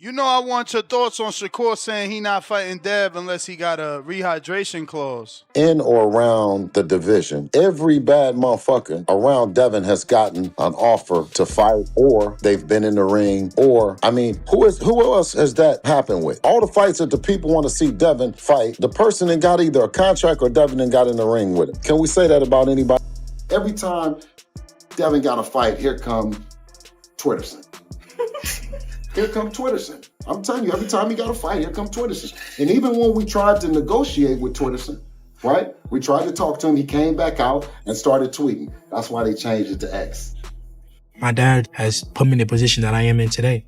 You know, I want your thoughts on Shakur saying he not fighting Dev unless he got a rehydration clause. In or around the division, every bad motherfucker around Devin has gotten an offer to fight, or they've been in the ring, or, I mean, who else has that happened with? All the fights that the people want to see Devin fight, the person that got either a contract or Devin that got in the ring with him. Can we say that about anybody? Every time Devin got a fight, here come Twitterson. Here come Twitterson. I'm telling you, every time he got a fight, here come Twitterson. And even when we tried to negotiate with Twitterson, right? We tried to talk to him. He came back out and started tweeting. That's why they changed it to X. My dad has put me in the position that I am in today.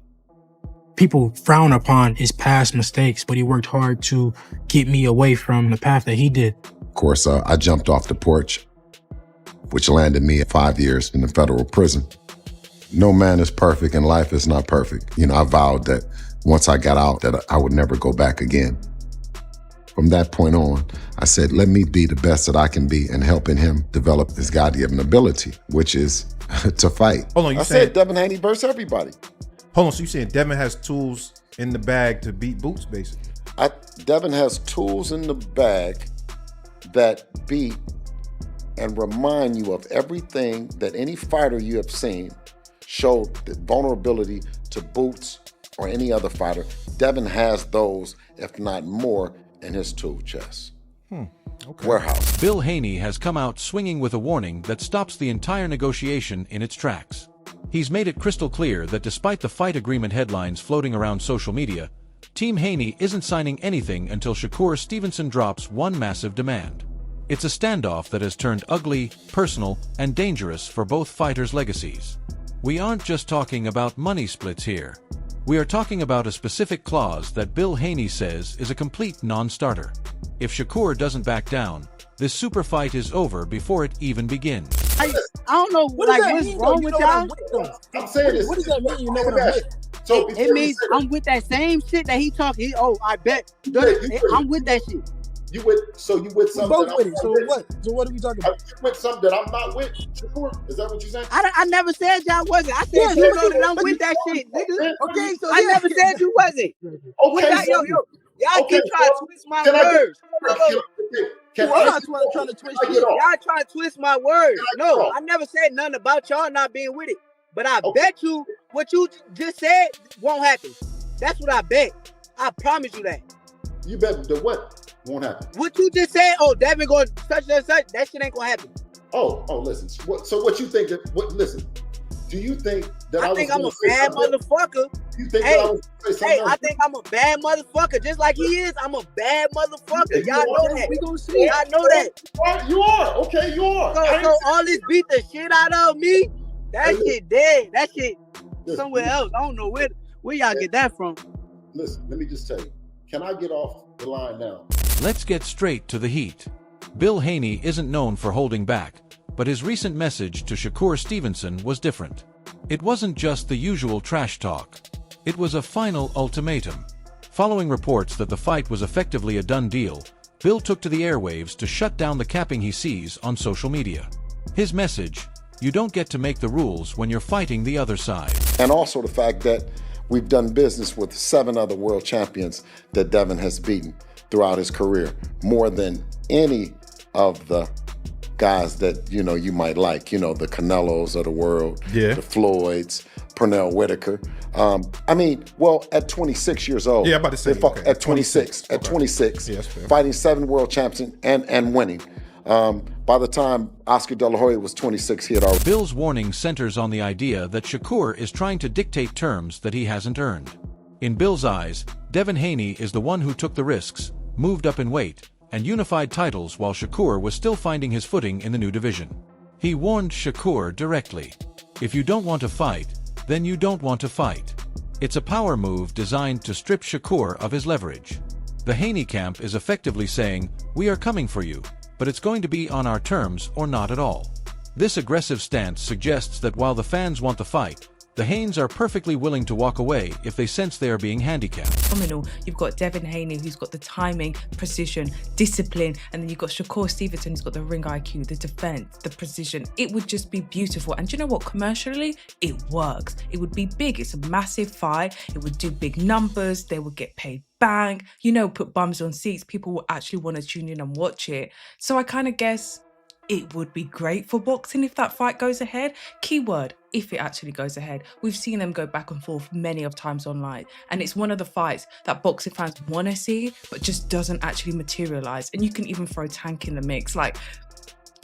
People frown upon his past mistakes, but he worked hard to get me away from the path that he did. Of course, I jumped off the porch, which landed me at 5 years in the federal prison. No man is perfect and life is not perfect. You know, I vowed that once I got out that I would never go back again. From that point on, I said, let me be the best that I can be and helping him develop his God-given ability, which is to fight. Hold on, I said Devin Haney bursts everybody. Hold on, so you saying Devin has tools in the bag to beat Boots, basically? Devin has tools in the bag that beat and remind you of everything that any fighter you have seen showed the vulnerability to Boots or any other fighter. Devin has those, if not more, in his tool chest. Okay. Warehouse. Bill Haney has come out swinging with a warning that stops the entire negotiation in its tracks. He's made it crystal clear that despite the fight agreement headlines floating around social media, Team Haney isn't signing anything until Shakur Stevenson drops one massive demand. It's a standoff that has turned ugly, personal, and dangerous for both fighters' legacies. We aren't just talking about money splits here. We are talking about a specific clause that Bill Haney says is a complete non-starter. If Shakur doesn't back down, this super fight is over before it even begins. I don't know what's wrong with y'all. I'm saying this. What does that mean? You know what I'm with? So It means I'm with that same shit that he talking. I bet. I'm with that shit. You with something Both that with I'm it. So not with? what? So what are we talking about? You with something that I'm not with, Shakur? Is that what you're saying? I never said y'all wasn't. I said you know that I'm with that shit, nigga. Okay, so I never said you wasn't. Okay, Y'all okay, keep trying to twist my words. I'm not trying to twist you. Y'all trying to twist my words. No, I never said nothing about y'all not being with it. But I bet you what you just said won't happen. That's what I bet. I promise you that. You bet the what won't happen? What you just said, Devin going such and such, that shit ain't gonna happen. Listen. So what you think listen, do you think that I think I'm a bad motherfucker? You think that I was gonna say something else? I think I'm a bad motherfucker, just like he is. I'm a bad motherfucker. Y'all know that. We gonna see. Y'all know that. You are. Okay, you are. So all this beat the shit out of me, that shit dead. That shit somewhere else. I don't know where y'all get that from. Listen, let me just tell you. Can I get off the line now? Let's get straight to the heat. Bill Haney isn't known for holding back, but his recent message to Shakur Stevenson was different. It wasn't just the usual trash talk. It was a final ultimatum. Following reports that the fight was effectively a done deal, Bill took to the airwaves to shut down the capping he sees on social media. His message: you don't get to make the rules when you're fighting the other side. And also the fact that we've done business with 7 other world champions that Devin has beaten throughout his career, more than any of the guys that, you might like, the Canelos of the world, the Floyds, Pernell Whitaker. At 26 years old. Yeah, I'm about to say. At 26. At 26, fighting 7 world champions and winning. By the time Oscar De La Hoya was 26, he had already... Bill's warning centers on the idea that Shakur is trying to dictate terms that he hasn't earned. In Bill's eyes, Devin Haney is the one who took the risks, moved up in weight, and unified titles while Shakur was still finding his footing in the new division. He warned Shakur directly, if you don't want to fight, then you don't want to fight. It's a power move designed to strip Shakur of his leverage. The Haney camp is effectively saying, we are coming for you, but it's going to be on our terms or not at all. This aggressive stance suggests that while the fans want the fight, The Hanes are perfectly willing to walk away if they sense they are being handicapped. Phenomenal. You've got Devin Haney, who's got the timing, precision, discipline, and then you've got Shakur Stevenson, who's got the ring IQ, the defense, the precision. It would just be beautiful. And do you know what? Commercially, it works. It would be big. It's a massive fight. It would do big numbers. They would get paid bang. You know, put bums on seats. People will actually want to tune in and watch it. So I kind of guess it would be great for boxing if that fight goes ahead. Keyword, if it actually goes ahead. We've seen them go back and forth many of times online. And it's one of the fights that boxing fans want to see, but just doesn't actually materialize. And you can even throw Tank in the mix. Like,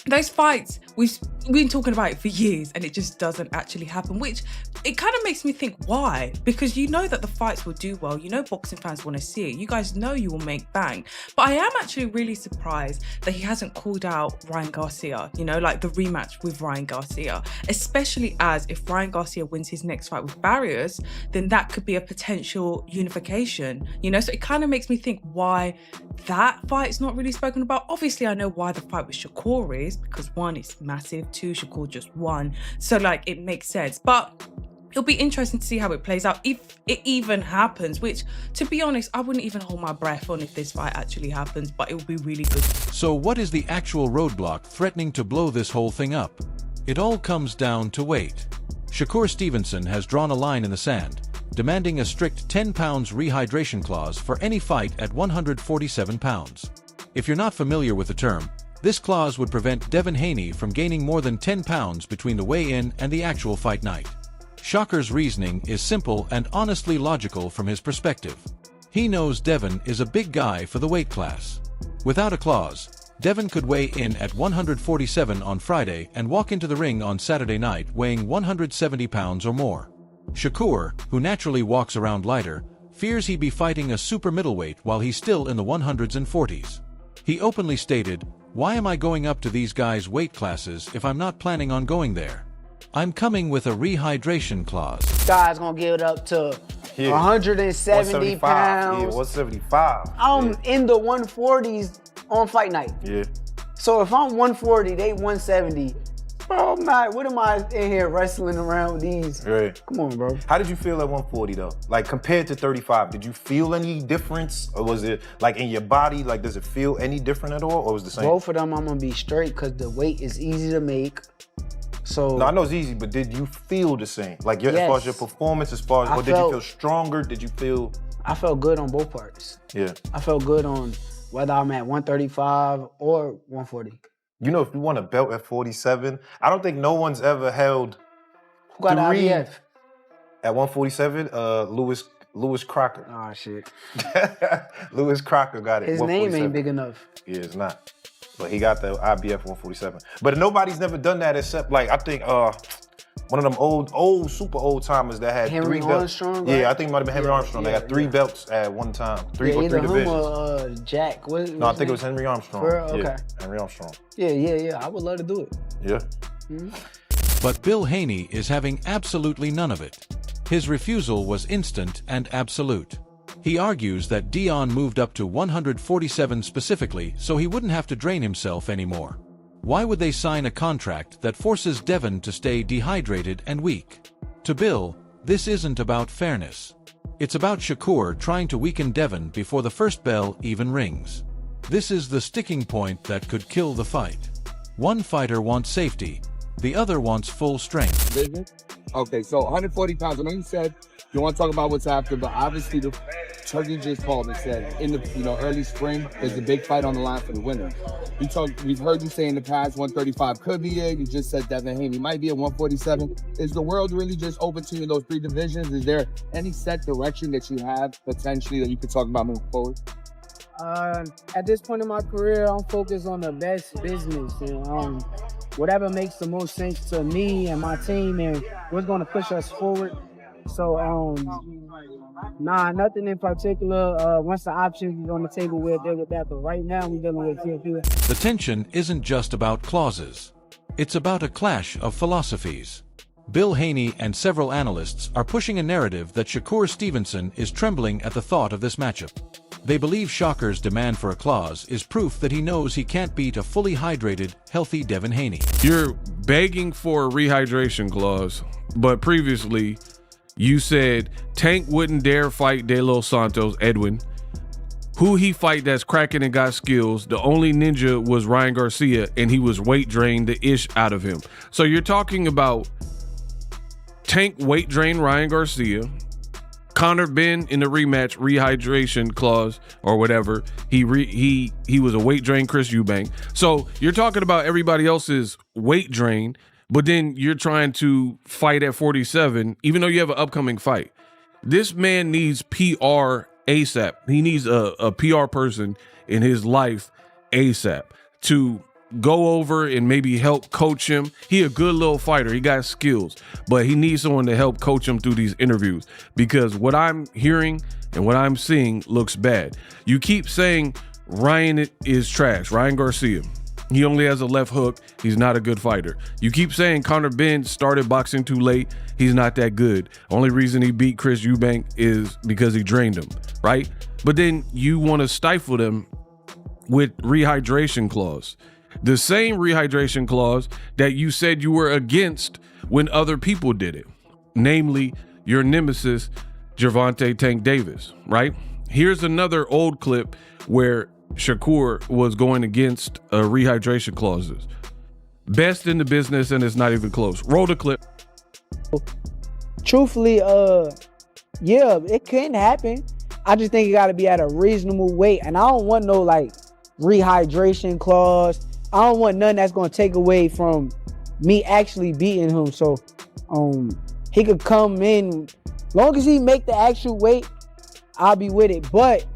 those fights, we've been talking about it for years and it just doesn't actually happen, which it kind of makes me think why? Because you know that the fights will do well. You know boxing fans want to see it. You guys know you will make bang. But I am actually really surprised that he hasn't called out Ryan Garcia, you know, like the rematch with Ryan Garcia, especially as if Ryan Garcia wins his next fight with Barrios, then that could be a potential unification, you know? So it kind of makes me think why that fight's not really spoken about. Obviously, I know why the fight with Shakur is, because one, it's massive, two, Shakur just won. So like, it makes sense. But it'll be interesting to see how it plays out, if it even happens, which, to be honest, I wouldn't even hold my breath on if this fight actually happens, but it would be really good. So what is the actual roadblock threatening to blow this whole thing up? It all comes down to weight. Shakur Stevenson has drawn a line in the sand, demanding a strict 10 pounds rehydration clause for any fight at 147 pounds. If you're not familiar with the term, this clause would prevent Devin Haney from gaining more than 10 pounds between the weigh-in and the actual fight night. Shakur's reasoning is simple and honestly logical from his perspective. He knows Devin is a big guy for the weight class. Without a clause, Devin could weigh in at 147 on Friday and walk into the ring on Saturday night weighing 170 pounds or more. Shakur, who naturally walks around lighter, fears he'd be fighting a super middleweight while he's still in the 100s and 40s. He openly stated, "Why am I going up to these guys' weight classes if I'm not planning on going there? I'm coming with a rehydration clause." Guy's gonna give it up to 170 pounds. Yeah, 175. I'm in the 140s on fight night. Yeah. So if I'm 140, they 170. Bro, what am I in here wrestling around with these? Right. Come on, bro. How did you feel at 140 though? Like compared to 35, did you feel any difference? Or was it like in your body, like does it feel any different at all? Or was it the same? Both of them I'm gonna be straight because the weight is easy to make. So no, I know it's easy, but did you feel the same? Like as far as your performance, or did you feel stronger? Did you feel? I felt good on both parts. Yeah. I felt good on whether I'm at 135 or 140. You know, if you want a belt at 47, I don't think no one's ever held. Who got IBF? At 147, Lewis Crocker. Oh shit. Lewis Crocker got it. His name ain't big enough. Yeah, it's not. But he got the IBF 147. But nobody's never done that except, like, I think one of them old, super old timers that had Henry 3 belts. Armstrong, right? Yeah, I think it might have been Henry Armstrong. They got 3 belts at one time. Three either divisions. him or Jack. No, I think it was Henry Armstrong. Okay. Yeah, Henry Armstrong. Yeah. I would love to do it. Yeah. Mm-hmm. But Bill Haney is having absolutely none of it. His refusal was instant and absolute. He argues that Dion moved up to 147 specifically so he wouldn't have to drain himself anymore. Why would they sign a contract that forces Devin to stay dehydrated and weak? To Bill, this isn't about fairness. It's about Shakur trying to weaken Devin before the first bell even rings. This is the sticking point that could kill the fight. One fighter wants safety, the other wants full strength. Okay, so 140 pounds. I know you said you want to talk about what's after, but obviously the Chucky just called and said in the early spring there's a big fight on the line for the winner. We've heard you say in the past 135 could be it. You just said Devin Haney might be at 147. Is the world really just open to you in those 3 divisions? Is there any set direction that you have potentially that you could talk about moving forward? At this point in my career, I'm focused on the best business and whatever makes the most sense to me and my team and what's going to push us forward. So, nothing in particular. Once the options is on the table, we'll deal with that. But right now, we're dealing with TFU. The tension isn't just about clauses. It's about a clash of philosophies. Bill Haney and several analysts are pushing a narrative that Shakur Stevenson is trembling at the thought of this matchup. They believe Shakur's demand for a clause is proof that he knows he can't beat a fully hydrated, healthy Devin Haney. You're begging for a rehydration clause, but previously you said Tank wouldn't dare fight De Los Santos, Edwin. Who he fight that's cracking and got skills. The only ninja was Ryan Garcia, and he was weight drained the ish out of him. So you're talking about Tank weight drain Ryan Garcia, Conor Ben in the rematch rehydration clause or whatever. He was a weight drain Chris Eubank. So you're talking about everybody else's weight drain, but then you're trying to fight at 47, even though you have an upcoming fight. This man needs PR ASAP. He needs a PR person in his life ASAP to go over and maybe help coach him. He a good little fighter. He got skills, but he needs someone to help coach him through these interviews because what I'm hearing and what I'm seeing looks bad. You keep saying Ryan is trash. Ryan Garcia. He only has a left hook. He's not a good fighter. You keep saying Conor Ben started boxing too late. He's not that good. Only reason he beat Chris Eubank is because he drained him, right? But then you want to stifle them with rehydration clause. The same rehydration clause that you said you were against when other people did it. Namely, your nemesis, Gervonta Tank Davis, right? Here's another old clip where Shakur was going against rehydration clauses. Best in the business, and it's not even close. Roll the clip. Truthfully, yeah, it can happen. I just think it got to be at a reasonable weight, and I don't want no like rehydration clause. I don't want nothing that's gonna take away from me actually beating him. So, he could come in, long as he make the actual weight, I'll be with it. But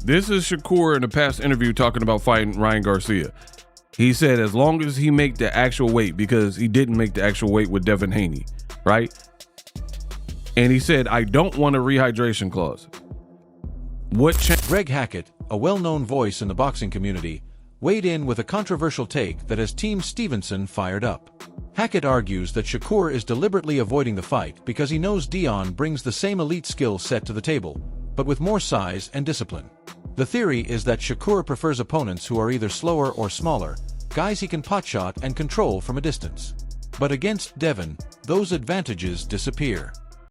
this is Shakur in a past interview talking about fighting Ryan Garcia. He said as long as he make the actual weight, because he didn't make the actual weight with Devin Haney, right? And he said, I don't want a rehydration clause. Greg Hackett, a well-known voice in the boxing community, weighed in with a controversial take that has Team Stevenson fired up. Hackett argues that Shakur is deliberately avoiding the fight because he knows Dion brings the same elite skill set to the table, but with more size and discipline. The theory is that Shakur prefers opponents who are either slower or smaller, guys he can potshot and control from a distance. But against Devin, those advantages disappear.